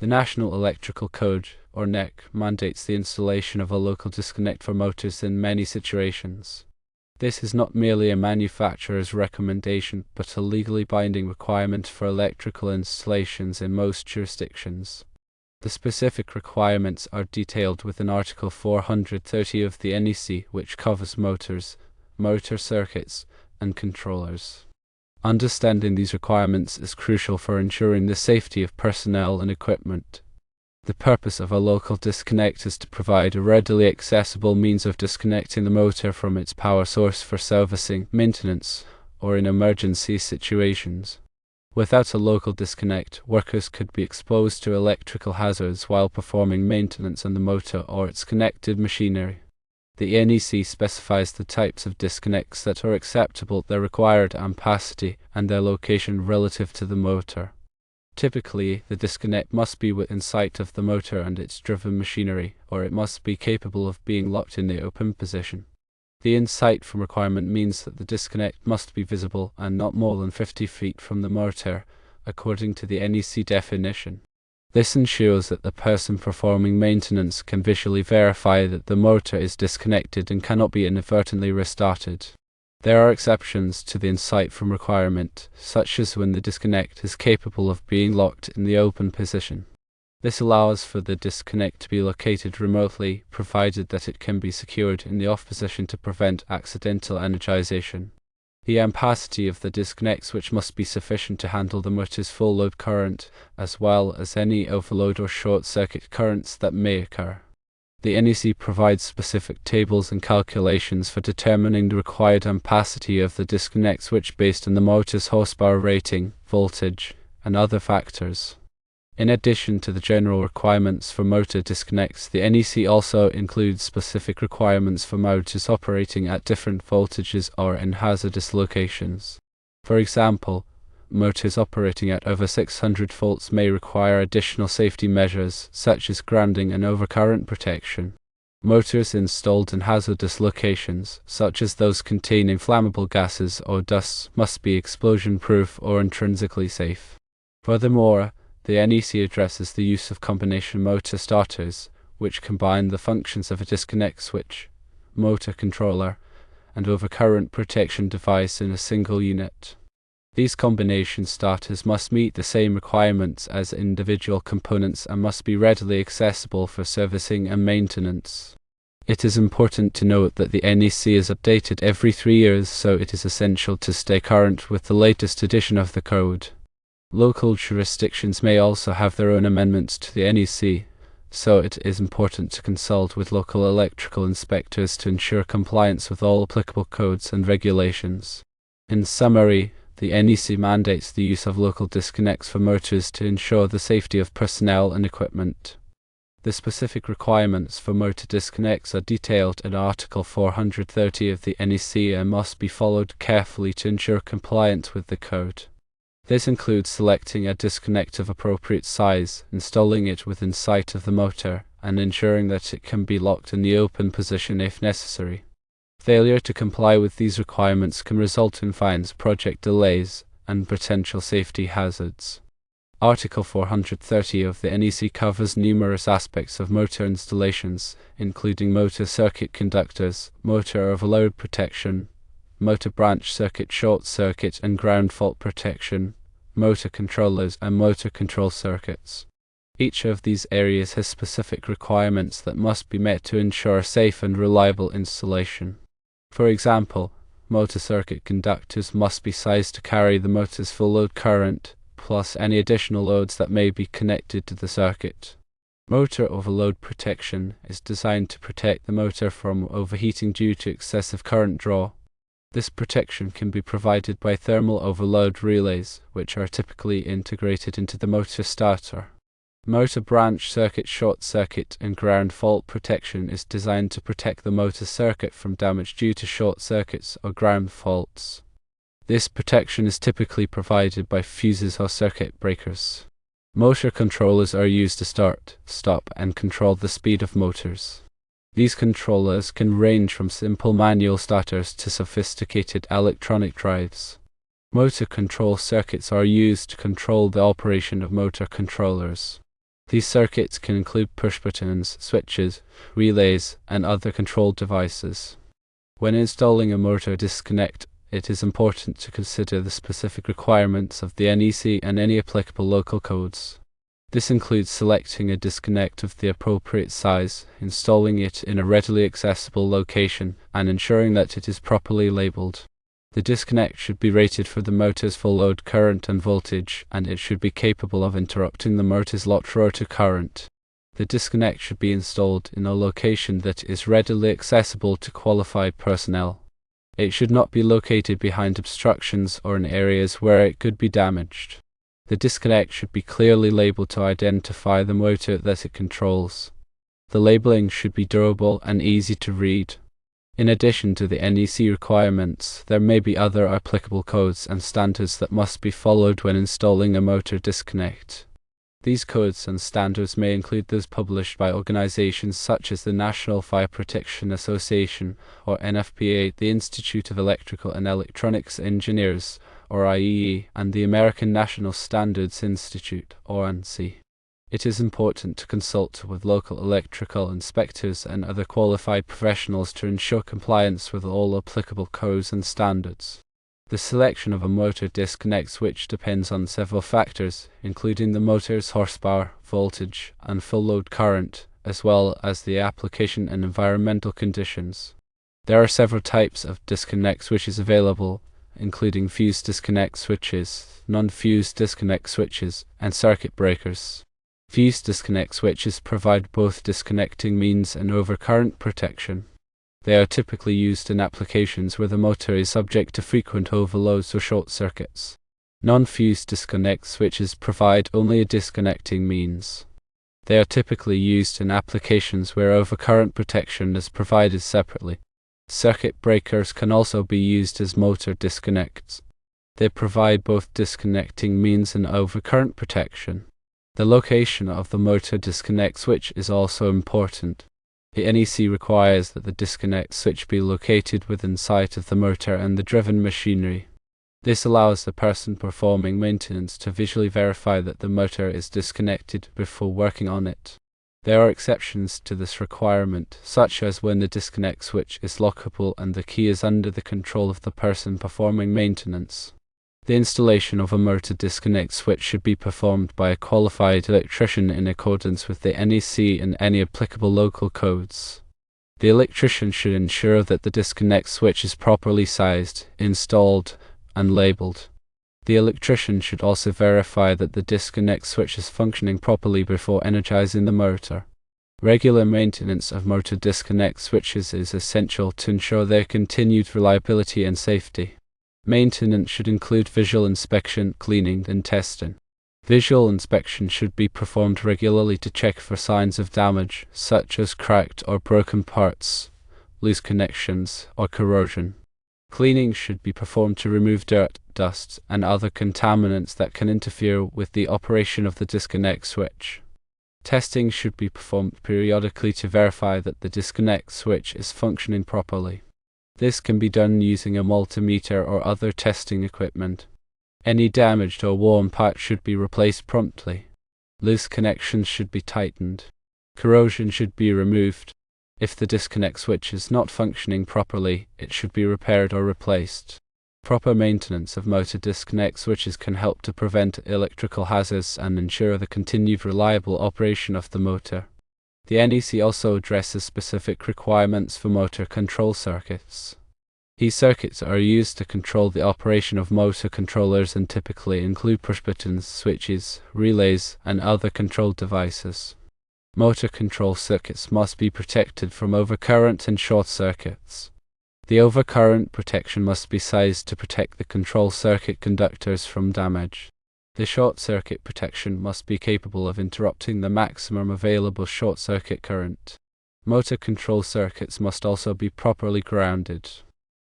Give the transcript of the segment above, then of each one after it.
The National Electrical Code, or NEC, mandates the installation of a local disconnect for motors in many situations. This is not merely a manufacturer's recommendation, but a legally binding requirement for electrical installations in most jurisdictions. The specific requirements are detailed within Article 430 of the NEC, which covers motors, motor circuits, and controllers. Understanding these requirements is crucial for ensuring the safety of personnel and equipment. The purpose of a local disconnect is to provide a readily accessible means of disconnecting the motor from its power source for servicing, maintenance, or in emergency situations. Without a local disconnect, workers could be exposed to electrical hazards while performing maintenance on the motor or its connected machinery. The NEC specifies the types of disconnects that are acceptable, their required ampacity, and their location relative to the motor. Typically, the disconnect must be within sight of the motor and its driven machinery, or it must be capable of being locked in the open position. The in-sight from requirement means that the disconnect must be visible and not more than 50 feet from the motor, according to the NEC definition. This ensures that the person performing maintenance can visually verify that the motor is disconnected and cannot be inadvertently restarted. There are exceptions to the in-sight from requirement, such as when the disconnect is capable of being locked in the open position. This allows for the disconnect to be located remotely, provided that it can be secured in the off position to prevent accidental energization. The ampacity of the disconnect switch must be sufficient to handle the motor's full load current, as well as any overload or short circuit currents that may occur. The NEC provides specific tables and calculations for determining the required ampacity of the disconnect switch based on the motor's horsepower rating, voltage, and other factors. In addition to the general requirements for motor disconnects, the NEC also includes specific requirements for motors operating at different voltages or in hazardous locations. For example, motors operating at over 600 volts may require additional safety measures, such as grounding and overcurrent protection. Motors installed in hazardous locations, such as those containing flammable gases or dusts, must be explosion-proof or intrinsically safe. Furthermore, the NEC addresses the use of combination motor starters, which combine the functions of a disconnect switch, motor controller, and overcurrent protection device in a single unit. These combination starters must meet the same requirements as individual components and must be readily accessible for servicing and maintenance. It is important to note that the NEC is updated every 3 years, so it is essential to stay current with the latest edition of the code. Local jurisdictions may also have their own amendments to the NEC, so it is important to consult with local electrical inspectors to ensure compliance with all applicable codes and regulations. In summary, the NEC mandates the use of local disconnects for motors to ensure the safety of personnel and equipment. The specific requirements for motor disconnects are detailed in Article 430 of the NEC and must be followed carefully to ensure compliance with the code. This includes selecting a disconnect of appropriate size, installing it within sight of the motor, and ensuring that it can be locked in the open position if necessary. Failure to comply with these requirements can result in fines, project delays, and potential safety hazards. Article 430 of the NEC covers numerous aspects of motor installations, including motor circuit conductors, motor overload protection, motor branch circuit short circuit and ground fault protection, motor controllers, and motor control circuits. Each of these areas has specific requirements that must be met to ensure safe and reliable installation. For example, motor circuit conductors must be sized to carry the motor's full load current, plus any additional loads that may be connected to the circuit. Motor overload protection is designed to protect the motor from overheating due to excessive current draw. This protection can be provided by thermal overload relays, which are typically integrated into the motor starter. Motor branch circuit short circuit and ground fault protection is designed to protect the motor circuit from damage due to short circuits or ground faults. This protection is typically provided by fuses or circuit breakers. Motor controllers are used to start, stop, and control the speed of motors. These controllers can range from simple manual starters to sophisticated electronic drives. Motor control circuits are used to control the operation of motor controllers. These circuits can include push buttons, switches, relays, and other control devices. When installing a motor disconnect, it is important to consider the specific requirements of the NEC and any applicable local codes. This includes selecting a disconnect of the appropriate size, installing it in a readily accessible location, and ensuring that it is properly labeled. The disconnect should be rated for the motor's full load current and voltage, and it should be capable of interrupting the motor's lot rotor current. The disconnect should be installed in a location that is readily accessible to qualified personnel. It should not be located behind obstructions or in areas where it could be damaged. The disconnect should be clearly labeled to identify the motor that it controls. The labeling should be durable and easy to read. In addition to the NEC requirements, there may be other applicable codes and standards that must be followed when installing a motor disconnect. These codes and standards may include those published by organizations such as the National Fire Protection Association, or NFPA, the Institute of Electrical and Electronics Engineers, or IEE, and the American National Standards Institute, or ANSI. It is important to consult with local electrical inspectors and other qualified professionals to ensure compliance with all applicable codes and standards. The selection of a motor disconnect switch depends on several factors, including the motor's horsepower, voltage, and full load current, as well as the application and environmental conditions. There are several types of disconnect switches available, including fused disconnect switches, non-fused disconnect switches, and circuit breakers. Fused disconnect switches provide both disconnecting means and overcurrent protection. They are typically used in applications where the motor is subject to frequent overloads or short circuits. Non-fused disconnect switches provide only a disconnecting means. They are typically used in applications where overcurrent protection is provided separately. Circuit breakers can also be used as motor disconnects. They provide both disconnecting means and overcurrent protection. The location of the motor disconnect switch is also important. The NEC requires that the disconnect switch be located within sight of the motor and the driven machinery. This allows the person performing maintenance to visually verify that the motor is disconnected before working on it. There are exceptions to this requirement, such as when the disconnect switch is lockable and the key is under the control of the person performing maintenance. The installation of a motor disconnect switch should be performed by a qualified electrician in accordance with the NEC and any applicable local codes. The electrician should ensure that the disconnect switch is properly sized, installed, and labeled. The electrician should also verify that the disconnect switch is functioning properly before energizing the motor. Regular maintenance of motor disconnect switches is essential to ensure their continued reliability and safety. Maintenance should include visual inspection, cleaning, and testing. Visual inspection should be performed regularly to check for signs of damage, such as cracked or broken parts, loose connections, or corrosion. Cleaning should be performed to remove dirt, dust, and other contaminants that can interfere with the operation of the disconnect switch. Testing should be performed periodically to verify that the disconnect switch is functioning properly. This can be done using a multimeter or other testing equipment. Any damaged or worn parts should be replaced promptly. Loose connections should be tightened. Corrosion should be removed. If the disconnect switch is not functioning properly, it should be repaired or replaced. Proper maintenance of motor disconnect switches can help to prevent electrical hazards and ensure the continued reliable operation of the motor. The NEC also addresses specific requirements for motor control circuits. These circuits are used to control the operation of motor controllers and typically include push buttons, switches, relays, and other control devices. Motor control circuits must be protected from overcurrent and short circuits. The overcurrent protection must be sized to protect the control circuit conductors from damage. The short circuit protection must be capable of interrupting the maximum available short circuit current. Motor control circuits must also be properly grounded.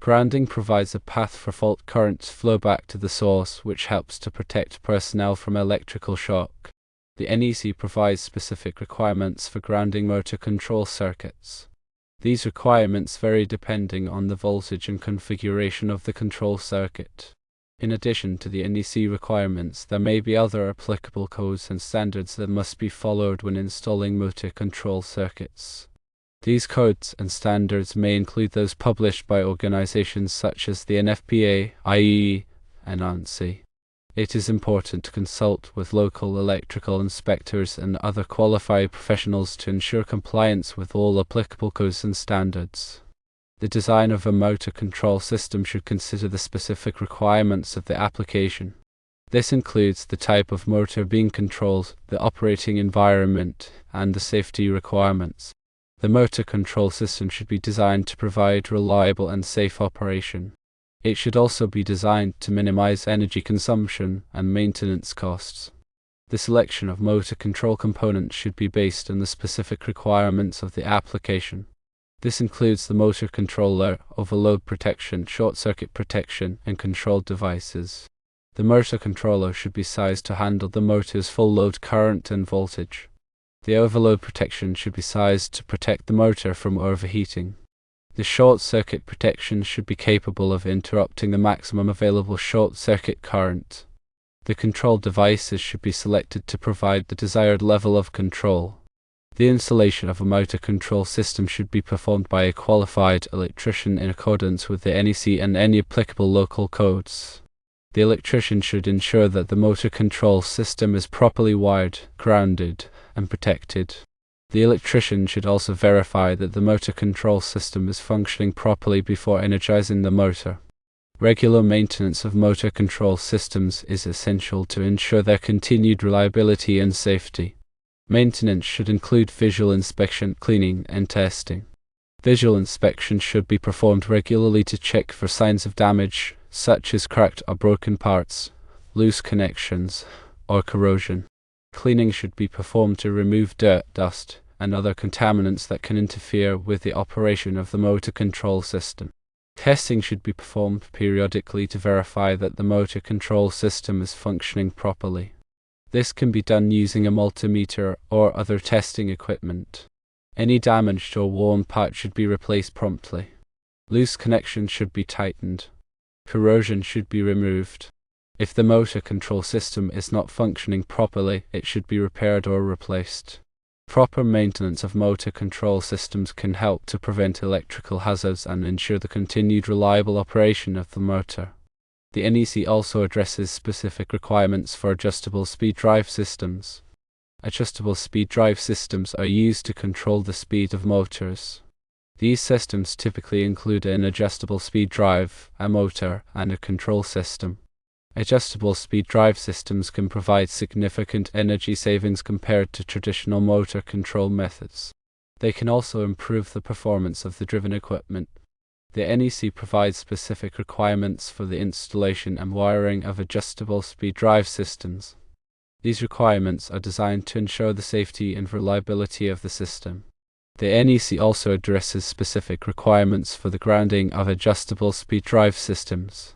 Grounding provides a path for fault current to flow back to the source, which helps to protect personnel from electrical shock. The NEC provides specific requirements for grounding motor control circuits. These requirements vary depending on the voltage and configuration of the control circuit. In addition to the NEC requirements, there may be other applicable codes and standards that must be followed when installing motor control circuits. These codes and standards may include those published by organizations such as the NFPA, IEE, and NEC. It is important to consult with local electrical inspectors and other qualified professionals to ensure compliance with all applicable codes and standards. The design of a motor control system should consider the specific requirements of the application. This includes the type of motor being controlled, the operating environment, and the safety requirements. The motor control system should be designed to provide reliable and safe operation. It should also be designed to minimize energy consumption and maintenance costs. The selection of motor control components should be based on the specific requirements of the application. This includes the motor controller, overload protection, short-circuit protection, and control devices. The motor controller should be sized to handle the motor's full load current and voltage. The overload protection should be sized to protect the motor from overheating. The short-circuit protection should be capable of interrupting the maximum available short-circuit current. The control devices should be selected to provide the desired level of control. The installation of a motor control system should be performed by a qualified electrician in accordance with the NEC and any applicable local codes. The electrician should ensure that the motor control system is properly wired, grounded, and protected. The electrician should also verify that the motor control system is functioning properly before energizing the motor. Regular maintenance of motor control systems is essential to ensure their continued reliability and safety. Maintenance should include visual inspection, cleaning, and testing. Visual inspection should be performed regularly to check for signs of damage, such as cracked or broken parts, loose connections, or corrosion. Cleaning should be performed to remove dirt, dust, and other contaminants that can interfere with the operation of the motor control system. Testing should be performed periodically to verify that the motor control system is functioning properly. This can be done using a multimeter or other testing equipment. Any damaged or worn part should be replaced promptly. Loose connections should be tightened. Corrosion should be removed. If the motor control system is not functioning properly, it should be repaired or replaced. Proper maintenance of motor control systems can help to prevent electrical hazards and ensure the continued reliable operation of the motor. The NEC also addresses specific requirements for adjustable speed drive systems. Adjustable speed drive systems are used to control the speed of motors. These systems typically include an adjustable speed drive, a motor, and a control system. Adjustable speed drive systems can provide significant energy savings compared to traditional motor control methods. They can also improve the performance of the driven equipment. The NEC provides specific requirements for the installation and wiring of adjustable speed drive systems. These requirements are designed to ensure the safety and reliability of the system. The NEC also addresses specific requirements for the grounding of adjustable speed drive systems.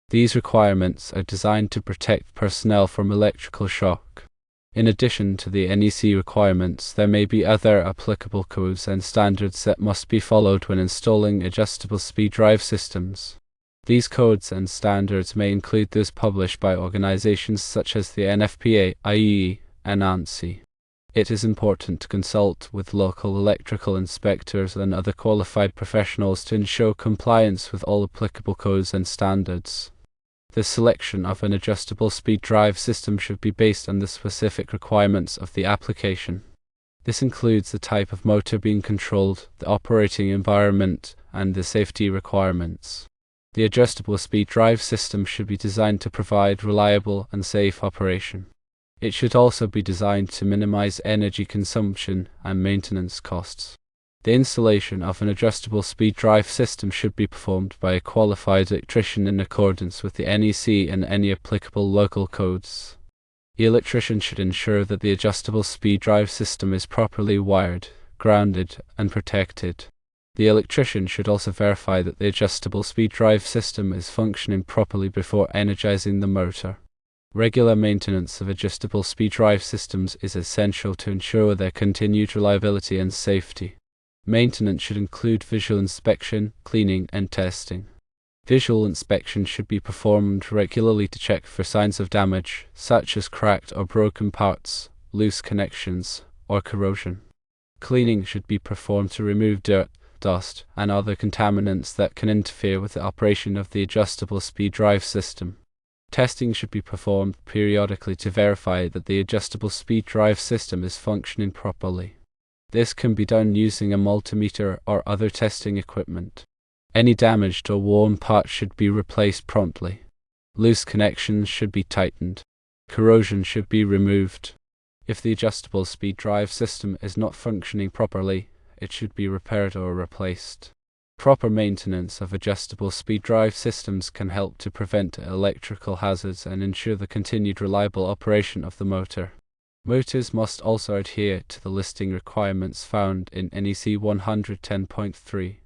These requirements are designed to protect personnel from electrical shock. In addition to the NEC requirements, there may be other applicable codes and standards that must be followed when installing adjustable speed drive systems. These codes and standards may include those published by organizations such as the NFPA, IEE, and NEC. It is important to consult with local electrical inspectors and other qualified professionals to ensure compliance with all applicable codes and standards. The selection of an adjustable speed drive system should be based on the specific requirements of the application. This includes the type of motor being controlled, the operating environment, and the safety requirements. The adjustable speed drive system should be designed to provide reliable and safe operation. It should also be designed to minimize energy consumption and maintenance costs. The installation of an adjustable speed drive system should be performed by a qualified electrician in accordance with the NEC and any applicable local codes. The electrician should ensure that the adjustable speed drive system is properly wired, grounded, and protected. The electrician should also verify that the adjustable speed drive system is functioning properly before energizing the motor. Regular maintenance of adjustable speed drive systems is essential to ensure their continued reliability and safety. Maintenance should include visual inspection, cleaning, and testing. Visual inspection should be performed regularly to check for signs of damage, such as cracked or broken parts, loose connections, or corrosion. Cleaning should be performed to remove dirt, dust, and other contaminants that can interfere with the operation of the adjustable speed drive system. Testing should be performed periodically to verify that the adjustable speed drive system is functioning properly. This can be done using a multimeter or other testing equipment. Any damaged or worn parts should be replaced promptly. Loose connections should be tightened. Corrosion should be removed. If the adjustable speed drive system is not functioning properly, it should be repaired or replaced. Proper maintenance of adjustable speed drive systems can help to prevent electrical hazards and ensure the continued reliable operation of the motor. Motors must also adhere to the listing requirements found in NEC 110.3.